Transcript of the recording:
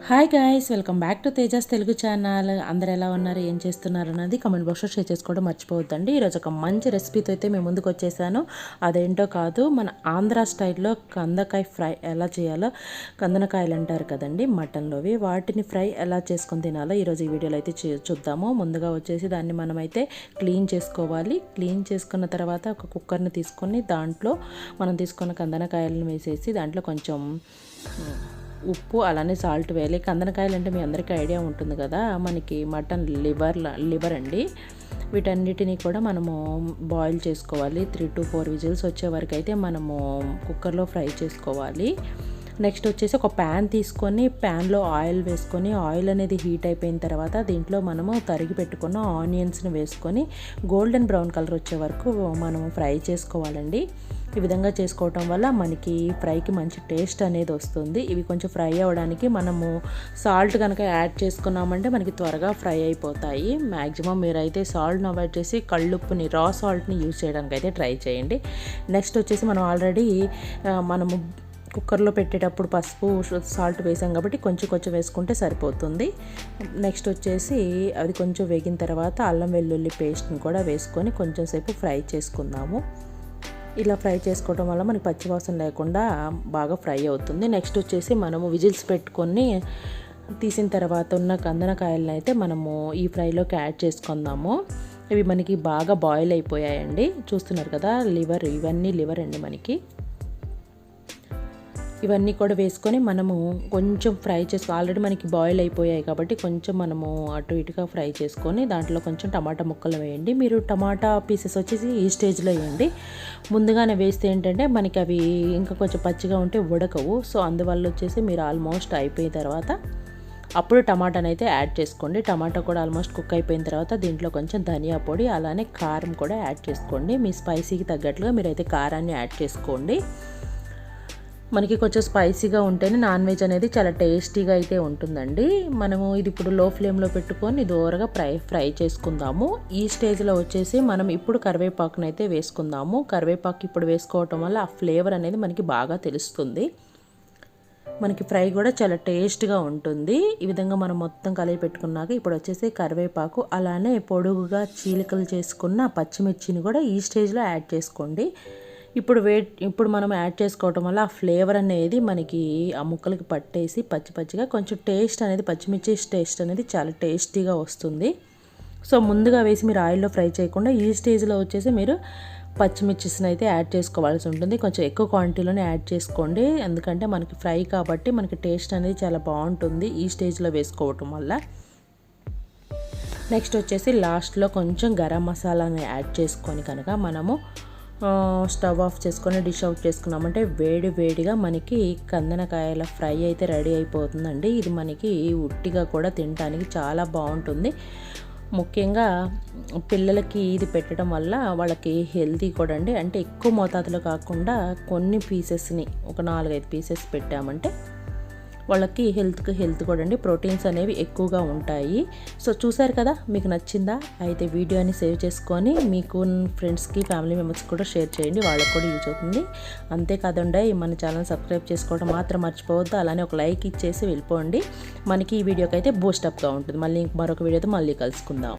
Hi guys, welcome back to Tejas Telugu channel. అందరు ఎలా ఉన్నారు, ఏం చేస్తున్నారు అన్నది కామెంట్ బాక్స్లో షేర్ చేసుకోవడం మర్చిపోవద్దండి. ఈరోజు ఒక మంచి రెసిపీతో అయితే మేము ముందుకు వచ్చేసాను. అదేంటో కాదు, మన ఆంధ్ర స్టైల్లో కందకాయ ఫ్రై ఎలా చేయాలో, కందనకాయలు అంటారు కదండి మటన్లోవి, వాటిని ఫ్రై ఎలా చేసుకొని తినాలో ఈరోజు ఈ వీడియోలో అయితే చూద్దాము. ముందుగా వచ్చేసి దాన్ని మనమైతే క్లీన్ చేసుకోవాలి. క్లీన్ చేసుకున్న తర్వాత ఒక కుక్కర్ని తీసుకొని దాంట్లో మనం తీసుకున్న కందనకాయలను వేసేసి దాంట్లో కొంచెం ఉప్పు అలానే సాల్ట్ వేయాలి. కందనకాయలు అంటే మీ అందరికీ ఐడియా ఉంటుంది కదా, మనకి మటన్ లివర్ అండి. వీటన్నిటిని కూడా మనము బాయిల్ చేసుకోవాలి. 3 to 4 విజిల్స్ వచ్చే వరకు అయితే మనము కుక్కర్లో ఫ్రై చేసుకోవాలి. నెక్స్ట్ వచ్చేసి ఒక ప్యాన్ తీసుకొని ప్యాన్లో ఆయిల్ వేసుకొని, ఆయిల్ అనేది హీట్ అయిపోయిన తర్వాత దీంట్లో మనము తరిగి పెట్టుకున్న ఆనియన్స్ని వేసుకొని గోల్డెన్ బ్రౌన్ కలర్ వచ్చే వరకు మనము ఫ్రై చేసుకోవాలండి. ఈ విధంగా చేసుకోవటం వల్ల మనకి ఫ్రైకి మంచి టేస్ట్ అనేది వస్తుంది. ఇవి కొంచెం ఫ్రై అవ్వడానికి మనము సాల్ట్ కనుక యాడ్ చేసుకున్నామంటే మనకి త్వరగా ఫ్రై అయిపోతాయి. మ్యాక్సిమం మీరైతే సాల్ట్ని అవాయిడ్ చేసి కళ్ళుప్పుని, రా సాల్ట్ని యూజ్ చేయడానికి అయితే ట్రై చేయండి. నెక్స్ట్ వచ్చేసి మనం ఆల్రెడీ మనము కుక్కర్లో పెట్టేటప్పుడు పసుపు సాల్ట్ వేసాం కాబట్టి కొంచెం కొంచెం వేసుకుంటే సరిపోతుంది. నెక్స్ట్ వచ్చేసి అది కొంచెం వేగిన తర్వాత అల్లం వెల్లుల్లి పేస్ట్ని కూడా వేసుకొని కొంచెం సేపు ఫ్రై చేసుకుందాము. ఇలా ఫ్రై చేసుకోవడం వల్ల మనకి పచ్చివాసన లేకుండా బాగా ఫ్రై అవుతుంది. నెక్స్ట్ వచ్చేసి మనము విజిల్స్ పెట్టుకొని తీసిన తర్వాత ఉన్న కందనకాయలను అయితే మనము ఈ ఫ్రైలోకి యాడ్ చేసుకుందాము. ఇవి మనకి బాగా బాయిల్ అయిపోయాయండి, చూస్తున్నారు కదా. ఇవన్నీ లివర్ అండి మనకి. ఇవన్నీ కూడా వేసుకొని మనము కొంచెం ఫ్రై చేసుకో, ఆల్రెడీ మనకి బాయిల్ అయిపోయాయి కాబట్టి కొంచెం మనము అటు ఇటుగా ఫ్రై చేసుకొని దాంట్లో కొంచెం టమాటా ముక్కలు వేయండి. మీరు టమాటా పీసెస్ వచ్చేసి ఈ స్టేజ్లో వేయండి. ముందుగానే వేస్తే ఏంటంటే మనకి అవి ఇంకా కొంచెం పచ్చిగా ఉంటే ఉడకవు. సో అందువల్ల వచ్చేసి మీరు ఆల్మోస్ట్ అయిపోయిన తర్వాత అప్పుడు టమాటాని అయితే యాడ్ చేసుకోండి. టమాటా కూడా ఆల్మోస్ట్ కుక్ అయిపోయిన తర్వాత దీంట్లో కొంచెం ధనియా పొడి అలానే కారం కూడా యాడ్ చేసుకోండి. మీ స్పైసీకి తగ్గట్లుగా మీరైతే కారాన్ని యాడ్ చేసుకోండి. మనకి కొంచెం స్పైసీగా ఉంటేనే నాన్ వెజ్ అనేది చాలా టేస్టీగా అయితే ఉంటుందండి. మనము ఇది ఇప్పుడు లో ఫ్లేమ్లో పెట్టుకొని దూరగా ఫ్రై చేసుకుందాము. ఈ స్టేజ్లో వచ్చేసి మనం ఇప్పుడు కరివేపాకును అయితే వేసుకుందాము. కరివేపాకు ఇప్పుడు వేసుకోవటం వల్ల ఆ ఫ్లేవర్ అనేది మనకి బాగా తెలుస్తుంది. మనకి ఫ్రై కూడా చాలా టేస్ట్గా ఉంటుంది. ఈ విధంగా మనం మొత్తం కలిపి పెట్టుకున్నాక ఇప్పుడు వచ్చేసి కరివేపాకు అలానే పొడుగుగా చీలికలు చేసుకున్న పచ్చిమిర్చిని కూడా ఈ స్టేజ్లో యాడ్ చేసుకోండి. ఇప్పుడు మనం యాడ్ చేసుకోవటం వల్ల ఆ ఫ్లేవర్ అనేది మనకి ఆ ముక్కలకి పట్టేసి పచ్చిగా కొంచెం టేస్ట్ అనేది, పచ్చిమిర్చి టేస్ట్ అనేది చాలా టేస్టీగా వస్తుంది. సో ముందుగా వేసి మీరు ఆయిల్లో ఫ్రై చేయకుండా ఈ స్టేజ్లో వచ్చేసి మీరు పచ్చిమిర్చిని అయితే యాడ్ చేసుకోవాల్సి ఉంటుంది. కొంచెం ఎక్కువ క్వాంటిటీలోనే యాడ్ చేసుకోండి, ఎందుకంటే మనకి ఫ్రై కాబట్టి మనకి టేస్ట్ అనేది చాలా బాగుంటుంది ఈ స్టేజ్లో వేసుకోవటం వల్ల. నెక్స్ట్ వచ్చేసి లాస్ట్లో కొంచెం గరం మసాలాని యాడ్ చేసుకొని కనుక మనము స్టవ్ ఆఫ్ చేసుకొని డిష్ అవుట్ చేసుకున్నామంటే వేడిగా మనకి కందనకాయల ఫ్రై అయితే రెడీ అయిపోతుందండి. ఇది మనకి ఉట్టిగా కూడా తినడానికి చాలా బాగుంటుంది. ముఖ్యంగా పిల్లలకి ఇది పెట్టడం వల్ల వాళ్ళకి హెల్తీ కూడా అండి. అంటే ఎక్కువ మోతాదులో కాకుండా కొన్ని పీసెస్ని ఒక 4-5 పీసెస్ పెట్టామంటే వాళ్ళకి హెల్త్ కూడా అండి, ప్రోటీన్స్ అనేవి ఎక్కువగా ఉంటాయి. సో చూసారు కదా, మీకు నచ్చిందా? అయితే వీడియోని సేవ్ చేసుకొని మీకు ఫ్రెండ్స్కి, ఫ్యామిలీ మెంబర్స్కి కూడా షేర్ చేయండి, వాళ్ళకి కూడా యూజ్ అవుతుంది. అంతేకాదండి, మన ఛానల్ సబ్స్క్రైబ్ చేసుకోవడం మాత్రం మర్చిపోవద్దు. అలానే ఒక లైక్ ఇచ్చేసి వెళ్ళిపోండి. మనకి ఈ వీడియోకి అయితే బూస్టప్గా ఉంటుంది. మళ్ళీ మరొక వీడియోతో మళ్ళీ కలుసుకుందాం.